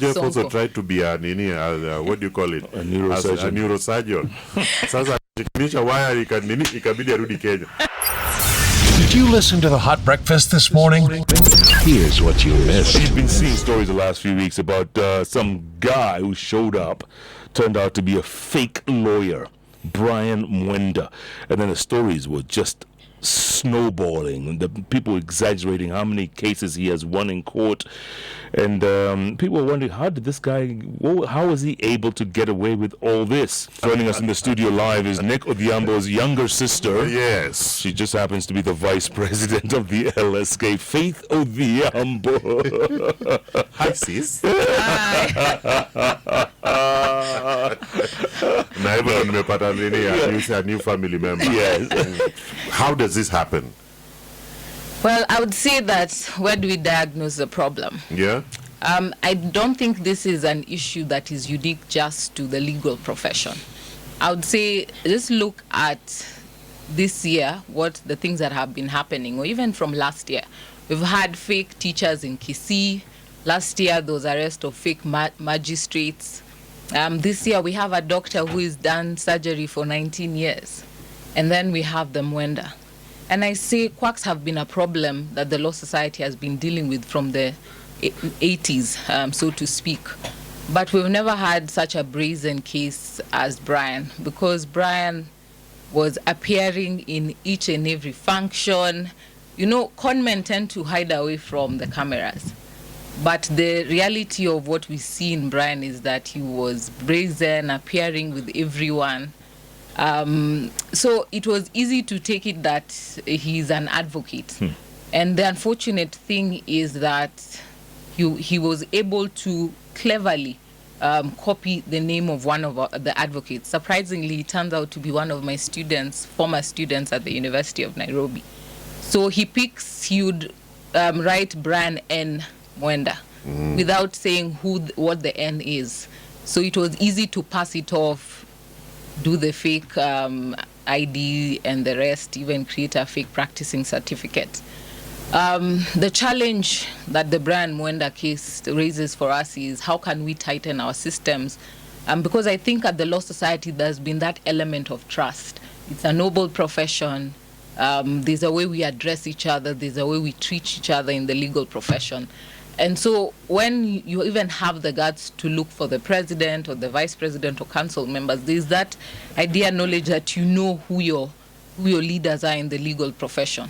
Jeff also tried to be what do you call it? A neurosurgeon. Sasa wire ikabidi arudi Kenya. Did you listen to the Hot Breakfast this morning? Here's what you missed. We've been seeing stories the last few weeks about some guy who showed up, turned out to be a fake lawyer, Brian Mwendwa. And then the stories were just snowballing, the people exaggerating how many cases he has won in court, and people were wondering, how was he able to get away with all this? Joining us in the studio live is Nick Odhiambo's younger sister. Yes, she just happens to be the vice president of the LSK, Faith Odhiambo. Hi, sis. A new family member. Yes. How does this happen? Well, I would say that where do we diagnose the problem? Yeah. I don't think this is an issue that is unique just to the legal profession. I would say just look at this year, what the things that have been happening, or even from last year. We've had fake teachers in Kisii. Last year, there was arrest of fake magistrates. This year, we have a doctor who has done surgery for 19 years. And then we have the Mwendwa. And I say quacks have been a problem that the Law Society has been dealing with from the 80s, so to speak. But we've never had such a brazen case as Brian, because Brian was appearing in each and every function. You know, conmen tend to hide away from the cameras. But the reality of what we see in Brian is that he was brazen, appearing with everyone. So it was easy to take it that he's an advocate. And the unfortunate thing is that he was able to cleverly copy the name of one of the advocates. Surprisingly, it turns out to be one of my students, former students at the University of Nairobi. So he would write Brian N. Mwendwa without saying what the N is. So it was easy to pass it off, do the fake ID and the rest, even create a fake practicing certificate. The challenge that the Brian Mwendwa case raises for us is how can we tighten our systems? Because I think at the Law Society there's been that element of trust. It's a noble profession. There's a way we address each other. There's a way we treat each other in the legal profession. And so when you even have the guts to look for the president or the vice president or council members, there's that idea, knowledge that you know who your leaders are in the legal profession.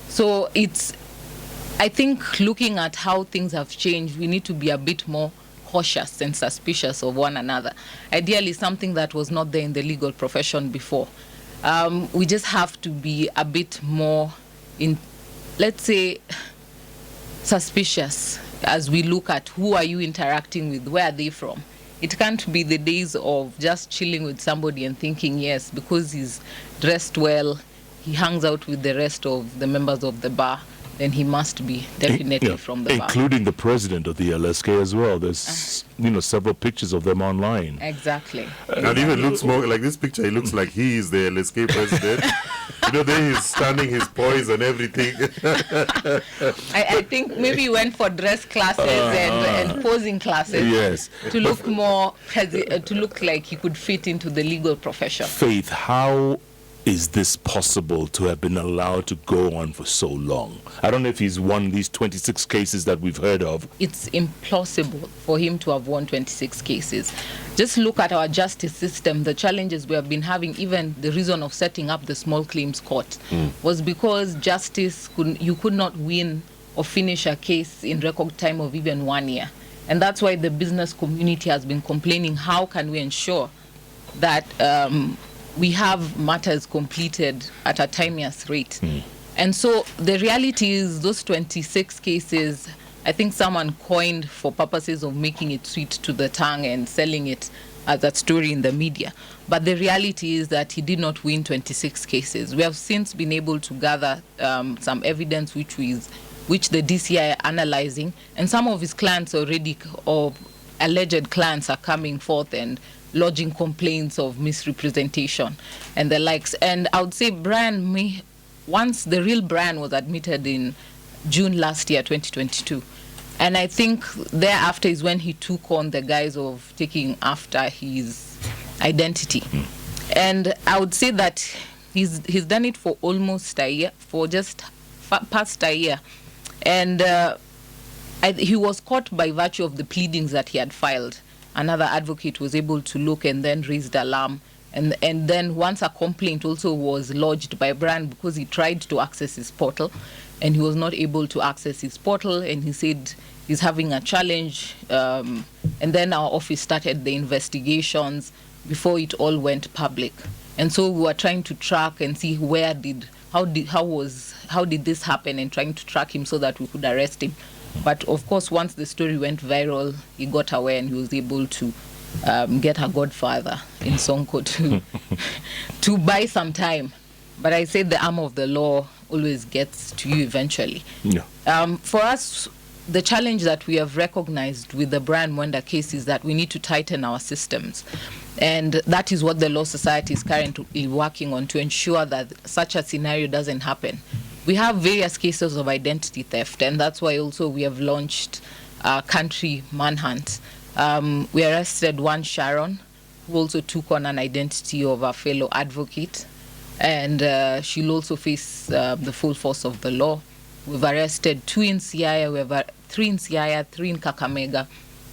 So I think looking at how things have changed, we need to be a bit more cautious and suspicious of one another. Ideally, something that was not there in the legal profession before. We just have to be a bit more, let's say, suspicious as we look at who are you interacting with, where are they from. It can't be the days of just chilling with somebody and thinking, yes, because he's dressed well, he hangs out with the rest of the members of the bar, then he must be definitely from the bar. Including the president of the LSK as well. There's several pictures of them online. Exactly. And even looks more like this picture, it looks like he is the LSK president. There he's standing his poise and everything. I think maybe he went for dress classes and posing classes. Yes. To look more, to look like he could fit into the legal profession. Faith, how is this possible to have been allowed to go on for so long? I don't know if he's won these 26 cases that we've heard of. It's implausible for him to have won 26 cases. Just look at our justice system. The challenges we have been having, even the reason of setting up the small claims court, was because justice, you could not win or finish a case in record time of even 1 year. And that's why the business community has been complaining, how can we ensure that we have matters completed at a timeous rate. And so the reality is those 26 cases, I think someone coined for purposes of making it sweet to the tongue and selling it as a story in the media. But the reality is that he did not win 26 cases. We have since been able to gather some evidence which the DCI are analyzing, and some of his clients already, or alleged clients, are coming forth and lodging complaints of misrepresentation and the likes. And I would say once the real Brian was admitted in June last year, 2022, And I think thereafter is when he took on the guise of taking after his identity. And I would say that he's done it for almost a year, for just past a year. And he was caught by virtue of the pleadings that he had filed. Another advocate was able to look and then raised alarm. And then once a complaint also was lodged by Brian because he tried to access his portal and he was not able to access his portal, and he said he's having a challenge. And then our office started the investigations before it all went public. And so we were trying to track and see how did this happen, and trying to track him so that we could arrest him. But of course, once the story went viral, he got aware and he was able to get a godfather in Sonko to buy some time. But I said the arm of the law always gets to you eventually. Yeah. For us, the challenge that we have recognized with the Brian Mwendwa case is that we need to tighten our systems. And that is what the Law Society is currently working on to ensure that such a scenario doesn't happen. We have various cases of identity theft, and that's why also we have launched a country manhunt. We arrested one Sharon, who also took on an identity of a fellow advocate, and she'll also face the full force of the law. We've arrested 2 in Siaya, we have 3 in Siaya, 3 in Kakamega,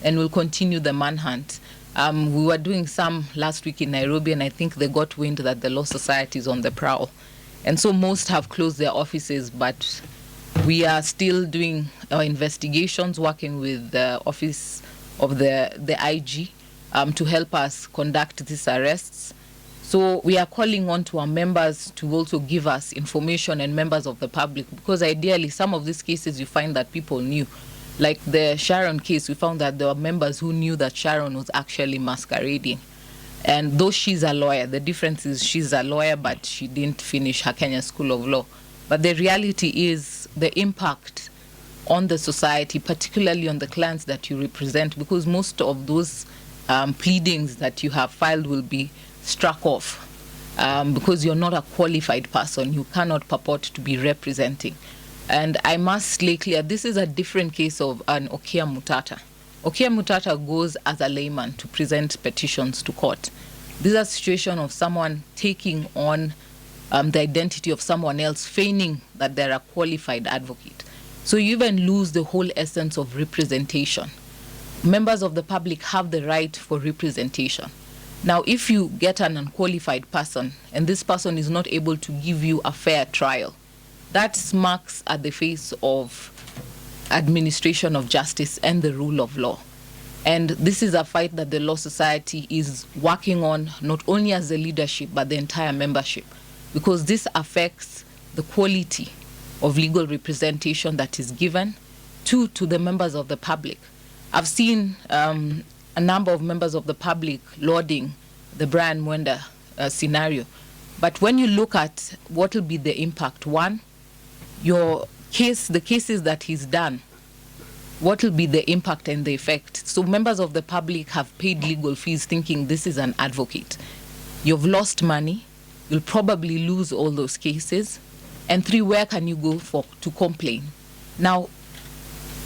and we'll continue the manhunt. We were doing some last week in Nairobi, and I think they got wind that the Law Society is on the prowl. And so most have closed their offices, but we are still doing our investigations, working with the office of the IG to help us conduct these arrests. So we are calling on to our members to also give us information, and members of the public, because ideally some of these cases you find that people knew. Like the Sharon case, we found that there were members who knew that Sharon was actually masquerading. And though she's a lawyer, the difference is she's a lawyer, but she didn't finish her Kenya School of Law. But the reality is the impact on the society, particularly on the clients that you represent, because most of those pleadings that you have filed will be struck off because you're not a qualified person. You cannot purport to be representing. And I must lay clear, this is a different case of an Okia Mutata. Okia Mutata goes as a layman to present petitions to court. This is a situation of someone taking on the identity of someone else, feigning that they're a qualified advocate. So you even lose the whole essence of representation. Members of the public have the right for representation. Now, if you get an unqualified person and this person is not able to give you a fair trial, that smacks at the face of administration of justice and the rule of law. And this is a fight that the Law Society is working on, not only as the leadership, but the entire membership, because this affects the quality of legal representation that is given to the members of the public. I've seen a number of members of the public lauding the Brian Mwendwa scenario. But when you look at what will be the impact, one, the cases that he's done, what will be the impact and the effect? So members of the public have paid legal fees thinking this is an advocate. You've lost money. You'll probably lose all those cases. And 3, where can you go to complain? Now,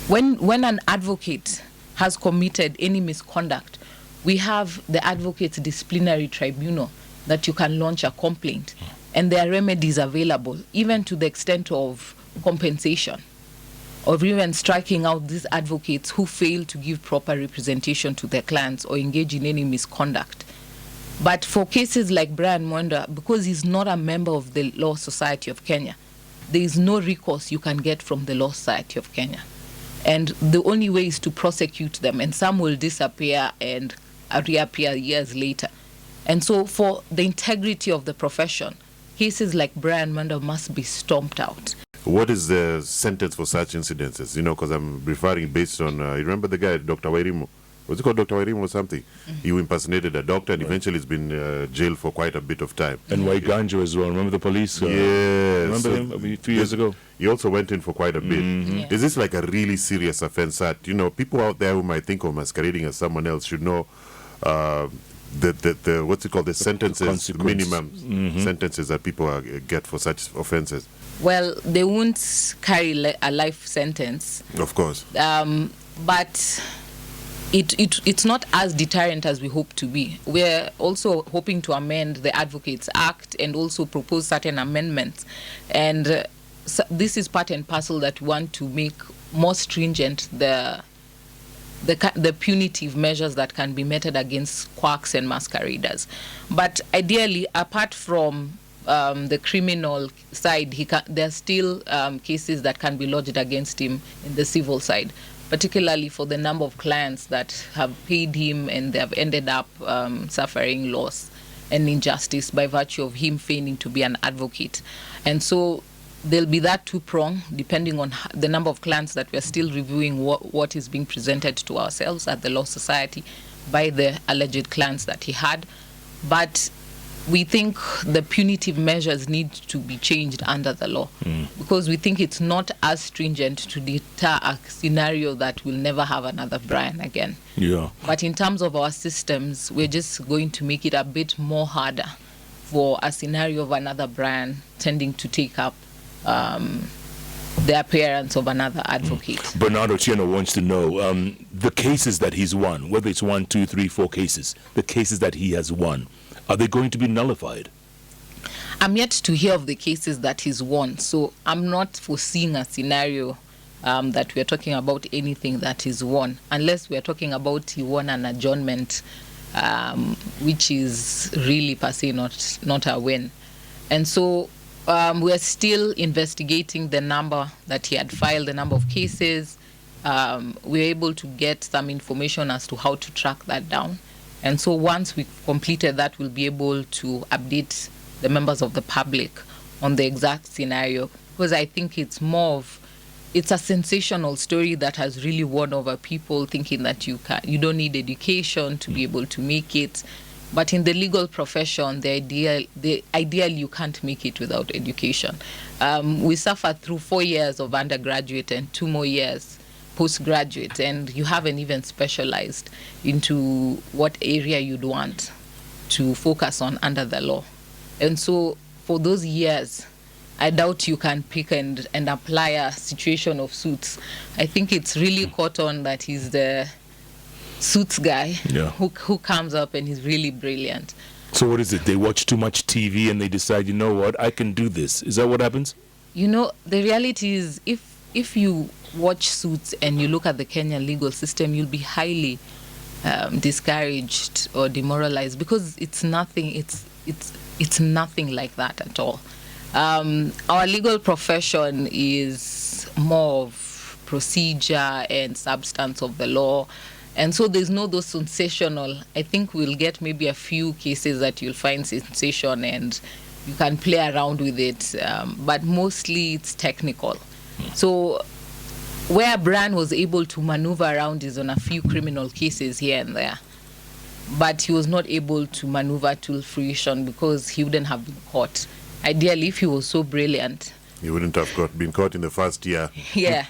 when an advocate has committed any misconduct, we have the Advocates Disciplinary Tribunal that you can launch a complaint. And there are remedies available, even to the extent of compensation, or even striking out these advocates who fail to give proper representation to their clients or engage in any misconduct. But for cases like Brian Mwendwa, because he's not a member of the Law Society of Kenya, there is no recourse you can get from the Law Society of Kenya. And the only way is to prosecute them, and some will disappear and reappear years later. And so for the integrity of the profession, cases like Brian Mwendwa must be stomped out. What is the sentence for such incidences? You know, because I'm referring based on, you remember the guy, Dr. Wairimu? Was it called Dr. Wairimu or something? He impersonated a doctor, and eventually he's been jailed for quite a bit of time. And Waiganjo as well. Remember the police? Yes. Remember him a few years ago? He also went in for quite a bit. Yeah. Is this like a really serious offense that, you know, people out there who might think of masquerading as someone else should know the what's it called, the sentences, consequence. minimum sentences that people get for such offences? Well, they won't carry a life sentence, Of course. but it's not as deterrent as we hope to be. We're also hoping to amend the Advocates Act and also propose certain amendments. And this is part and parcel that we want to make more stringent the punitive measures that can be meted against quacks and masqueraders. But ideally, apart from the criminal side, there are still cases that can be lodged against him in the civil side, particularly for the number of clients that have paid him and they have ended up suffering loss and injustice by virtue of him feigning to be an advocate. And so there'll be that two-prong, depending on the number of clients that we're still reviewing what is being presented to ourselves at the Law Society by the alleged clients that he had. But we think the punitive measures need to be changed under the law because we think it's not as stringent to deter a scenario that will never have another Brian again. Yeah. But in terms of our systems, we're just going to make it a bit more harder for a scenario of another Brian tending to take up the appearance of another advocate. Bernardo Chieno wants to know the cases that he's won, whether it's 1, 2, 3, 4 cases, the cases that he has won, are they going to be nullified? I'm yet to hear of the cases that he's won, so I'm not foreseeing a scenario that we're talking about anything that is won, unless we're talking about he won an adjournment, which is really per se not a win. And so we're still investigating the number that he had filed, the number of cases. We're able to get some information as to how to track that down. And so once we've completed that, we'll be able to update the members of the public on the exact scenario, because I think it's a sensational story that has really won over people, thinking that you don't need education to be able to make it. But in the legal profession, the ideal you can't make it without education. We suffered through 4 years of undergraduate and 2 more years postgraduate, and you haven't even specialized into what area you'd want to focus on under the law. And so for those years, I doubt you can pick and apply a situation of suits. I think it's really caught on that he's the suits guy who comes up and he's really brilliant. So what is it? They watch too much TV and they decide, you know what, I can do this. Is that what happens? You know, the reality is if you watch Suits and you look at the Kenyan legal system, you'll be highly discouraged or demoralized, because it's nothing like that at all. Our legal profession is more of procedure and substance of the law, and so there's no those sensational. I think we'll get maybe a few cases that you'll find sensation and you can play around with it, but mostly it's technical. So where Brian was able to maneuver around is on a few criminal cases here and there, but he was not able to maneuver to fruition because he wouldn't have been caught. Ideally, if he was so brilliant, he wouldn't have been caught in the first year. Yeah.